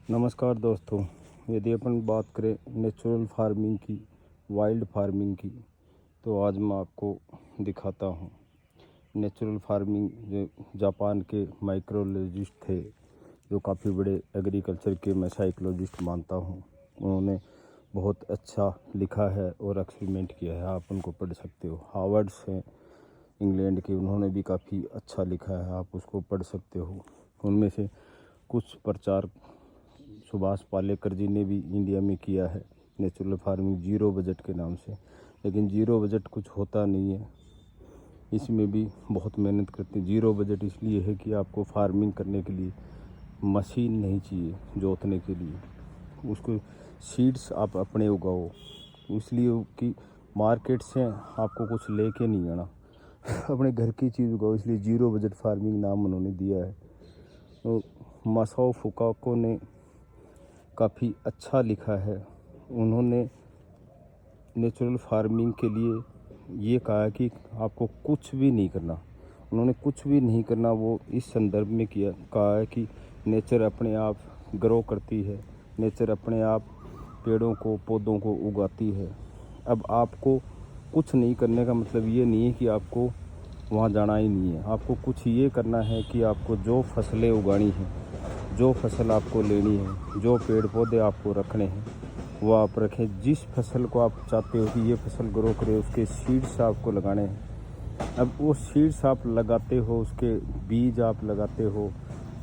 नमस्कार दोस्तों। यदि अपन बात करें नेचुरल फार्मिंग की, वाइल्ड फार्मिंग की, तो आज मैं आपको दिखाता हूँ नेचुरल फार्मिंग। जो जापान के माइक्रोलॉजिस्ट थे, जो काफ़ी बड़े एग्रीकल्चर के मैं साइकोलॉजिस्ट मानता हूँ, उन्होंने बहुत अच्छा लिखा है और एक्सपेरिमेंट किया है। आप उनको पढ़ सकते हो। हार्वर्ड्स हैं इंग्लैंड के, उन्होंने भी काफ़ी अच्छा लिखा है, आप उसको पढ़ सकते हो। उनमें से कुछ प्रचार सुभाष पालेकर जी ने भी इंडिया में किया है, नेचुरल फार्मिंग जीरो बजट के नाम से। लेकिन जीरो बजट कुछ होता नहीं है, इसमें भी बहुत मेहनत करते हैं। जीरो बजट इसलिए है कि आपको फार्मिंग करने के लिए मशीन नहीं चाहिए जोतने के लिए, उसको सीड्स आप अपने उगाओ, इसलिए कि मार्केट से आपको कुछ लेके नहीं आना, अपने घर की चीज़ उगाओ, इसलिए जीरो बजट फार्मिंग नाम उन्होंने दिया है। तो मासाओ फुकाको ने काफ़ी अच्छा लिखा है। उन्होंने नेचुरल फार्मिंग के लिए ये कहा कि आपको कुछ भी नहीं करना। उन्होंने कुछ भी नहीं करना वो इस संदर्भ में कहा है कि नेचर अपने आप ग्रो करती है, नेचर अपने आप पेड़ों को पौधों को उगाती है। अब आपको कुछ नहीं करने का मतलब ये नहीं है कि आपको वहाँ जाना ही नहीं है। आपको कुछ ये करना है कि आपको जो फसलें उगानी हैं, जो फसल आपको लेनी है, जो पेड़ पौधे आपको रखने हैं, वो आप रखें। जिस फसल को आप चाहते हो कि ये फसल ग्रो करे, उसके सीड्स आपको लगाने हैं। अब वो सीड्स आप लगाते हो, उसके बीज आप लगाते हो,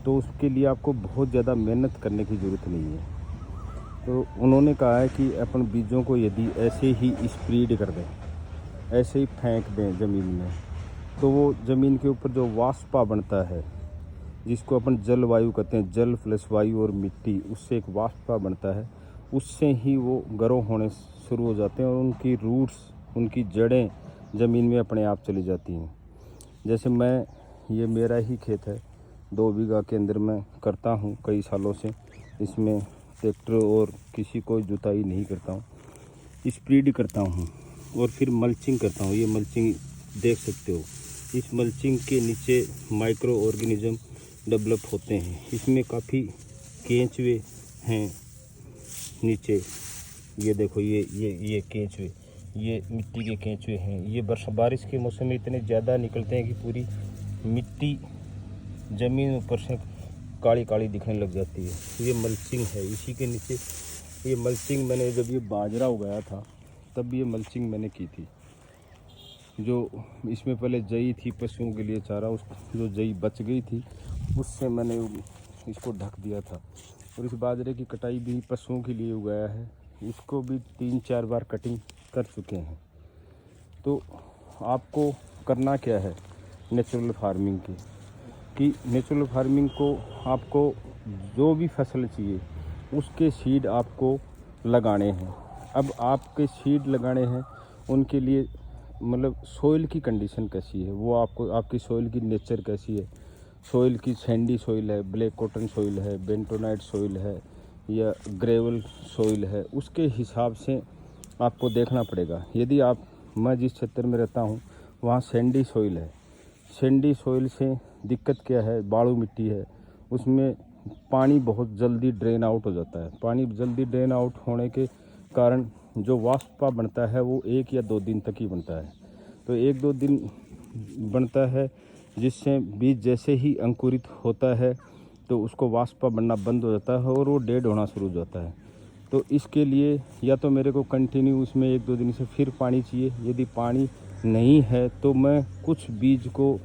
तो उसके लिए आपको बहुत ज़्यादा मेहनत करने की ज़रूरत नहीं है। तो उन्होंने कहा है कि अपन बीजों को यदि ऐसे ही स्प्रेड कर दें, ऐसे ही फेंक दें ज़मीन में, तो वो ज़मीन के ऊपर जो वाष्पा बनता है, जिसको अपन जलवायु कहते हैं, जल प्लस वायु और मिट्टी, उससे एक वाष्पा बनता है, उससे ही वो ग्रो होने शुरू हो जाते हैं और उनकी रूट्स, उनकी जड़ें ज़मीन में अपने आप चली जाती हैं। जैसे ये मेरा ही खेत है, 2 बीघा के अंदर मैं करता हूँ कई सालों से। इसमें ट्रैक्टर और किसी को जुताई नहीं करता हूँ, स्प्रेड करता हूँ और फिर मल्चिंग करता हूँ। ये मल्चिंग देख सकते हो, इस मल्चिंग के नीचे माइक्रो ऑर्गेनिज्म डेवलप होते हैं। इसमें काफ़ी केंचुए हैं नीचे, ये देखो, ये केंचुए, ये मिट्टी के केंचुए हैं। ये बारिश के मौसम में इतने ज़्यादा निकलते हैं कि पूरी मिट्टी ज़मीन ऊपर से काली काली दिखने लग जाती है। ये मल्चिंग है, इसी के नीचे ये मल्चिंग मैंने जब ये बाजरा उगाया था तब ये मल्चिंग मैंने की थी। जो इसमें पहले जई थी पशुओं के लिए चारा, उस जो जई बच गई थी उससे मैंने इसको ढक दिया था। और इस बाजरे की कटाई भी पशुओं के लिए उगाया है, इसको भी 3-4 बार कटिंग कर चुके हैं। तो आपको करना क्या है नेचुरल फार्मिंग की, कि नेचुरल फार्मिंग को आपको जो भी फसल चाहिए उसके सीड आपको लगाने हैं। अब आपके सीड लगाने हैं, उनके लिए मतलब सॉइल की कंडीशन कैसी है, वो आपको, आपकी सॉइल की नेचर कैसी है, सॉइल की सैंडी सॉइल है, ब्लैक कॉटन सॉइल है, बेंटोनाइट सॉइल है या ग्रेवल सॉइल है, उसके हिसाब से आपको देखना पड़ेगा। यदि मैं जिस क्षेत्र में रहता हूँ वहाँ सैंडी सॉइल है, सैंडी सॉइल से दिक्कत क्या है, बालू मिट्टी है, उसमें पानी बहुत जल्दी ड्रेन आउट हो जाता है। पानी जल्दी ड्रेन आउट होने के कारण जो वाष्पा बनता है वो 1 या 2 दिन तक ही बनता है। तो 1-2 दिन बनता है, जिससे बीज जैसे ही अंकुरित होता है तो उसको वाष्पा बनना बंद हो जाता है और वो डेड होना शुरू हो जाता है। तो इसके लिए या तो मेरे को कंटिन्यू उसमें 1-2 दिन से फिर पानी चाहिए। यदि पानी नहीं है तो मैं कुछ बीज को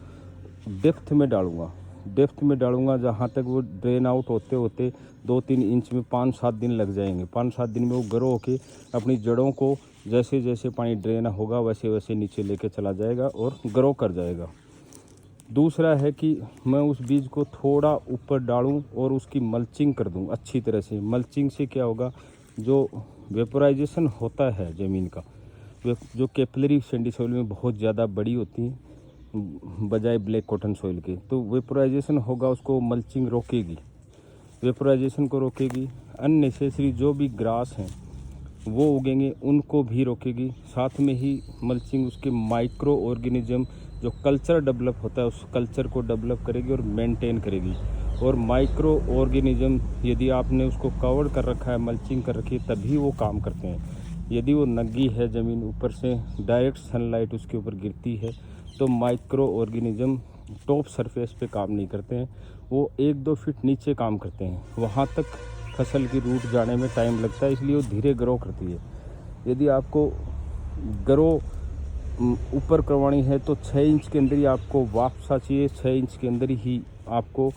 डेप्थ में डालूंगा, जहाँ तक वो ड्रेन आउट होते होते 2-3 इंच में 5-7 दिन लग जाएंगे। 5-7 दिन में वो ग्रो होके अपनी जड़ों को जैसे जैसे पानी ड्रेन होगा वैसे वैसे नीचे लेके चला जाएगा और ग्रो कर जाएगा। दूसरा है कि मैं उस बीज को थोड़ा ऊपर डालूं और उसकी मल्चिंग कर दूं अच्छी तरह से। मल्चिंग से क्या होगा, जो वेपोराइजेशन होता है ज़मीन का, जो कैपिलरी सैंडी सॉइल में बहुत ज़्यादा बड़ी होती है बजाय ब्लैक कॉटन सॉइल के, तो वेपोराइजेशन होगा, उसको मल्चिंग रोकेगी, वेपोराइजेशन को रोकेगी। अननेसेसरी जो भी ग्रास हैं वो उगेंगे, उनको भी रोकेगी। साथ में ही मल्चिंग उसके माइक्रो ऑर्गेनिज्म जो कल्चर डेवलप होता है उस कल्चर को डेवलप करेगी और मेंटेन करेगी। और माइक्रो ऑर्गेनिज्म यदि आपने उसको कवर कर रखा है, मल्चिंग कर रखी है, तभी वो काम करते हैं। यदि वो नंगी है ज़मीन, ऊपर से डायरेक्ट सनलाइट उसके ऊपर गिरती है, तो माइक्रो ऑर्गेनिज्म टॉप सरफेस पे काम नहीं करते हैं, वो 1-2 फीट नीचे काम करते हैं। वहाँ तक फसल की रूट जाने में टाइम लगता है, इसलिए वो धीरे ग्रो करती है। यदि आपको ग्रो ऊपर करवानी है तो 6 इंच के अंदर ही आपको वापसा चाहिए, 6 इंच के अंदर ही आपको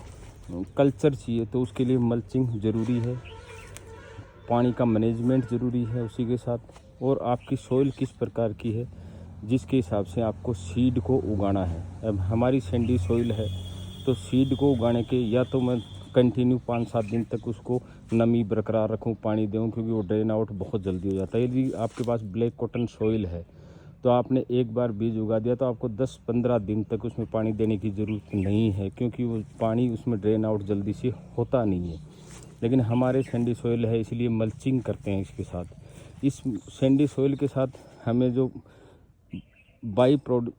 कल्चर चाहिए। तो उसके लिए मल्चिंग ज़रूरी है, पानी का मैनेजमेंट ज़रूरी है उसी के साथ, और आपकी सॉइल किस प्रकार की है जिसके हिसाब से आपको सीड को उगाना है। अब हमारी सैंडी सॉइल है तो सीड को उगाने के या तो मैं कंटिन्यू 5-7 दिन तक उसको नमी बरकरार रखूं, पानी दूं, क्योंकि वो ड्रेन आउट बहुत जल्दी हो जाता है। यदि आपके पास ब्लैक कॉटन सॉइल है तो आपने एक बार बीज उगा दिया तो आपको 10-15 दिन तक उसमें पानी देने की ज़रूरत नहीं है, क्योंकि वो पानी उसमें ड्रेन आउट जल्दी से होता नहीं है। लेकिन हमारे सैंडी सॉइल है इसलिए मल्चिंग करते हैं इसके साथ। इस सैंडी सॉइल के साथ हमें जो बाई प्रोडक्ट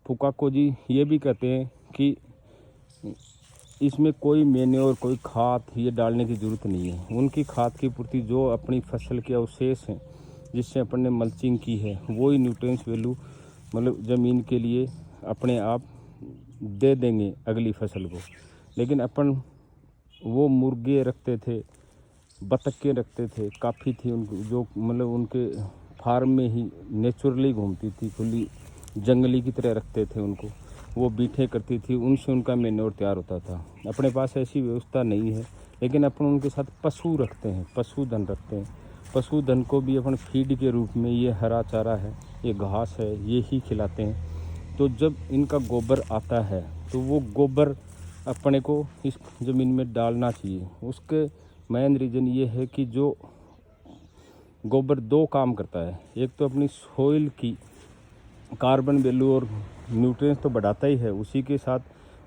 फुकाको जी ये भी कहते हैं कि इसमें कोई मैन्योर, कोई खाद ये डालने की ज़रूरत नहीं है। उनकी खाद की पूर्ति जो अपनी फसल के अवशेष हैं जिससे अपन ने मल्चिंग की है, वो ही न्यूट्रिएंट्स वैल्यू मतलब ज़मीन के लिए अपने आप दे देंगे अगली फसल को। लेकिन अपन वो मुर्गे रखते थे, बतखें रखते थे, काफ़ी थी उनको जो मतलब उनके फार्म में ही नेचुरली घूमती थी, खुली जंगली की तरह रखते थे उनको, वो बीठे करती थी, उनसे उनका मैन्योर तैयार होता था। अपने पास ऐसी व्यवस्था नहीं है, लेकिन अपन उनके साथ पशु रखते हैं, पशुधन रखते हैं। पशुधन को भी अपन फीड के रूप में ये हरा चारा है, ये घास है, ये ही खिलाते हैं। तो जब इनका गोबर आता है तो वो गोबर अपने को इस ज़मीन में डालना चाहिए। उसके मेन रीज़न ये है कि जो गोबर 2 काम करता है। एक तो अपनी सॉइल की कार्बन वैल्यू और न्यूट्रिएंट्स तो बढ़ाता ही है, उसी के साथ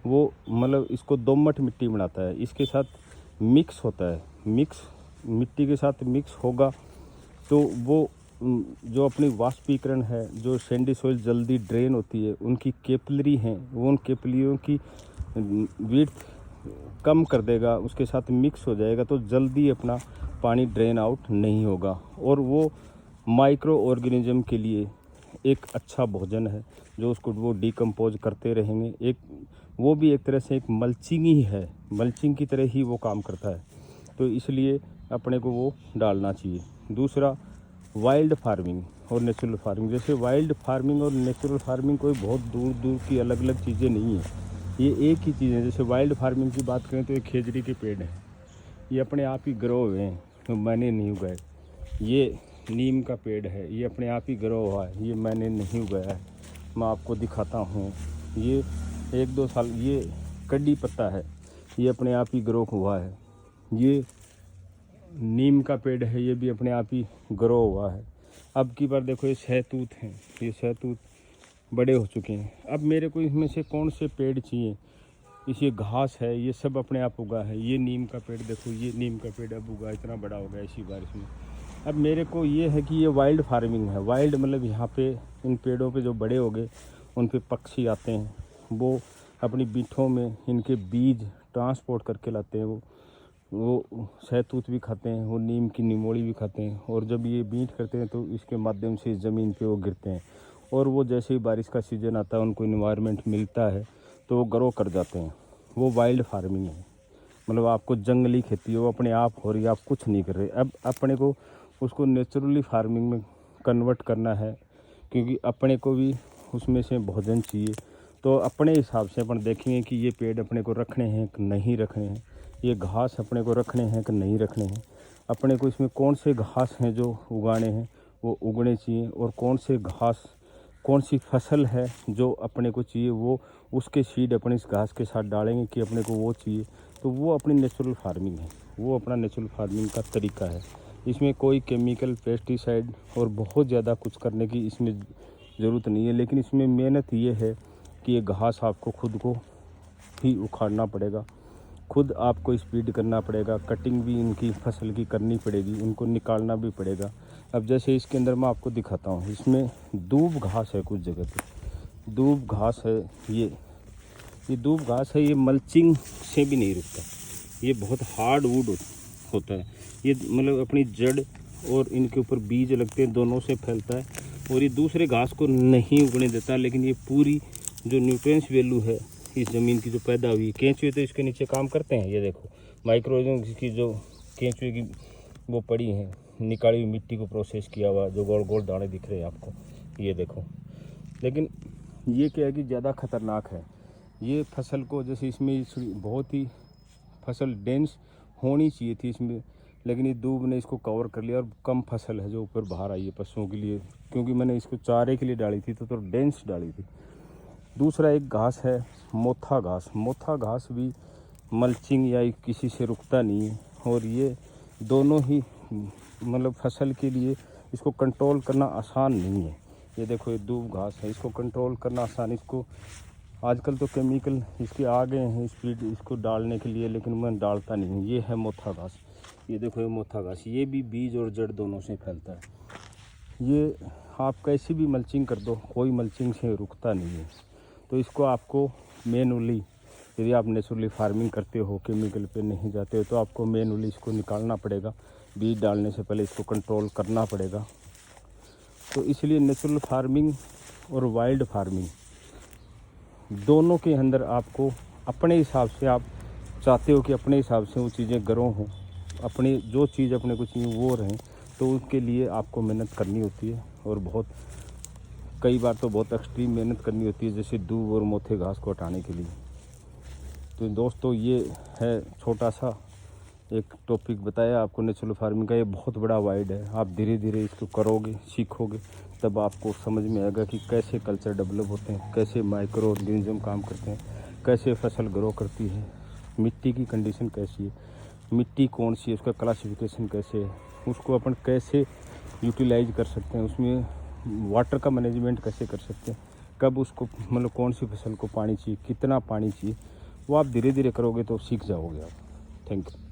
वो मतलब इसको दोमट मिट्टी बनाता है, इसके साथ मिक्स होता है। मिक्स मिट्टी के साथ मिक्स होगा तो वो जो अपनी वाष्पीकरण है, जो सैंडी सॉइल जल्दी ड्रेन होती है, उनकी कैपिलरी हैं, वो उन कैपिलरियों की विड्थ कम कर देगा, उसके साथ मिक्स हो जाएगा तो जल्दी अपना पानी ड्रेन आउट नहीं होगा। और वो माइक्रो ऑर्गेनिज्म के लिए एक अच्छा भोजन है जो उसको वो डिकम्पोज करते रहेंगे। एक वो भी एक तरह से एक मल्चिंग ही है, मल्चिंग की तरह ही वो काम करता है, तो इसलिए अपने को वो डालना चाहिए। दूसरा, वाइल्ड फार्मिंग और नेचुरल फार्मिंग। जैसे वाइल्ड फार्मिंग और नेचुरल फार्मिंग कोई बहुत दूर दूर की अलग अलग चीज़ें नहीं है, ये एक ही चीज़ है। जैसे वाइल्ड फार्मिंग की बात करें तो ये खेजड़ी के पेड़ हैं, ये अपने आप ही ग्रो हुए हैं, तो मैंने नहीं उगाए। ये नीम का पेड़ है, ये अपने आप ही ग्रो हुआ है, ये मैंने नहीं उगाया है। मैं आपको दिखाता हूँ, ये 1-2 साल, ये कड्डी पत्ता है, ये अपने आप ही ग्रो हुआ है। ये नीम का पेड़ है, ये भी अपने आप ही ग्रो हुआ है। अब की बार देखो ये सहतूत हैं, ये सहतूत बड़े हो चुके हैं। अब मेरे को इसमें से कौन से पेड़ चाहिए, इसे घास है, ये सब अपने आप उगा है। ये नीम का पेड़ देखो, ये नीम का पेड़ अब उगा, इतना बड़ा हो गया इसी बारिश में। अब मेरे को ये है कि ये वाइल्ड फार्मिंग है। वाइल्ड मतलब यहाँ पे इन पेड़ों पे जो बड़े हो गए उन पे पक्षी आते हैं, वो अपनी बीठों में इनके बीज ट्रांसपोर्ट करके लाते हैं। वो सहतूत भी खाते हैं, वो नीम की निमोड़ी भी खाते हैं, और जब ये बीट करते हैं तो इसके माध्यम से ज़मीन पे वो गिरते हैं, और वो जैसे ही बारिश का सीज़न आता है उनको इन्वायरमेंट मिलता है तो वो ग्रो कर जाते हैं। वो वाइल्ड फार्मिंग है, मतलब आपको जंगली खेती हो अपने आप हो रही है, आप कुछ नहीं कर रहे। अब अपने को उसको नेचुरली फार्मिंग में कन्वर्ट करना है, क्योंकि अपने को भी उसमें से भोजन चाहिए। तो अपने हिसाब से अपन देखेंगे कि ये पेड़ अपने को रखने हैं कि नहीं रखने हैं, ये घास अपने को रखने हैं कि नहीं रखने हैं, अपने को इसमें कौन से घास हैं जो उगाने हैं वो उगने चाहिए, और कौन से घास, कौन सी फसल है जो अपने को चाहिए वो उसके सीड अपने इस घास के साथ डालेंगे कि अपने को वो चाहिए। तो वो अपनी नेचुरल फार्मिंग है, वो अपना नेचुरल फार्मिंग का तरीका है। इसमें कोई केमिकल, पेस्टिसाइड और बहुत ज़्यादा कुछ करने की इसमें ज़रूरत नहीं है। लेकिन इसमें मेहनत ये है कि ये घास आपको खुद को ही उखाड़ना पड़ेगा, खुद आपको स्पीड करना पड़ेगा, कटिंग भी इनकी फसल की करनी पड़ेगी, उनको निकालना भी पड़ेगा। अब जैसे इसके अंदर मैं आपको दिखाता हूँ, इसमें दूब घास है, कुछ जगह पे दूब घास है। ये दूब घास है, ये मल्चिंग से भी नहीं रुकता, ये बहुत हार्ड वुड होता है। ये मतलब अपनी जड़ और इनके ऊपर बीज लगते हैं, दोनों से फैलता है और ये दूसरे घास को नहीं उगने देता। लेकिन ये पूरी जो न्यूट्रिएंट्स वैल्यू है इस ज़मीन की जो पैदा हुई, केंचुए तो इसके नीचे काम करते हैं। ये देखो माइक्रोजन की जो केंचुए की वो पड़ी हैं, निकाली हुई मिट्टी को प्रोसेस किया हुआ, जो गोल गोल दाने दिख रहे हैं आपको, ये देखो। लेकिन ये क्या है कि ज़्यादा खतरनाक है ये फसल को, जैसे इसमें बहुत ही फसल डेंस होनी चाहिए थी इसमें, लेकिन ये दूब ने इसको कवर कर लिया और कम फसल है जो ऊपर बाहर आई है पशुओं के लिए, क्योंकि मैंने इसको चारे के लिए डाली थी तो डेंस डाली थी। दूसरा एक घास है मोथा घास। मोथा घास भी मल्चिंग या किसी से रुकता नहीं है और ये दोनों ही मतलब फसल के लिए इसको कंट्रोल करना आसान नहीं है। ये देखो ये दूब घास है, इसको कंट्रोल करना आसान, इसको आजकल तो केमिकल इसके आ गए हैं स्पीड इसको डालने के लिए, लेकिन मैं डालता नहीं हूँ। ये है मोथा घास, ये देखो ये मोथा घास, ये भी बीज और जड़ दोनों से फैलता है। ये आप कैसी भी मल्चिंग कर दो, कोई मल्चिंग से रुकता नहीं है। तो इसको आपको मैनुअली, यदि आप नेचुरली फार्मिंग करते हो, केमिकल पे नहीं जाते हो, तो आपको मैनुअली इसको निकालना पड़ेगा। बीज डालने से पहले इसको कंट्रोल करना पड़ेगा। तो इसलिए नेचुरल फार्मिंग और वाइल्ड फार्मिंग दोनों के अंदर आपको अपने हिसाब से, आप चाहते हो कि अपने हिसाब से वो चीज़ें ग्रो हों, अपनी जो चीज़ अपने को चाहिए वो रहें, तो उसके लिए आपको मेहनत करनी होती है और बहुत कई बार तो बहुत एक्सट्रीम मेहनत करनी होती है, जैसे दूब और मोथे घास को हटाने के लिए। तो दोस्तों ये है छोटा सा एक टॉपिक बताया आपको नेचुरल फार्मिंग का। ये बहुत बड़ा वाइड है, आप धीरे धीरे इसको करोगे, सीखोगे, तब आपको समझ में आएगा कि कैसे कल्चर डेवलप होते हैं, कैसे माइक्रो ऑर्गेनिज्म काम करते हैं, कैसे फसल ग्रो करती है, मिट्टी की कंडीशन कैसी है, मिट्टी कौन सी है, उसका क्लासिफिकेशन कैसे है, उसको अपन कैसे यूटिलाइज कर सकते हैं, उसमें वाटर का मैनेजमेंट कैसे कर सकते हैं, कब उसको मतलब कौन सी फसल को पानी चाहिए, कितना पानी चाहिए, वो आप धीरे धीरे करोगे तो सीख जाओगे आप। Thank you.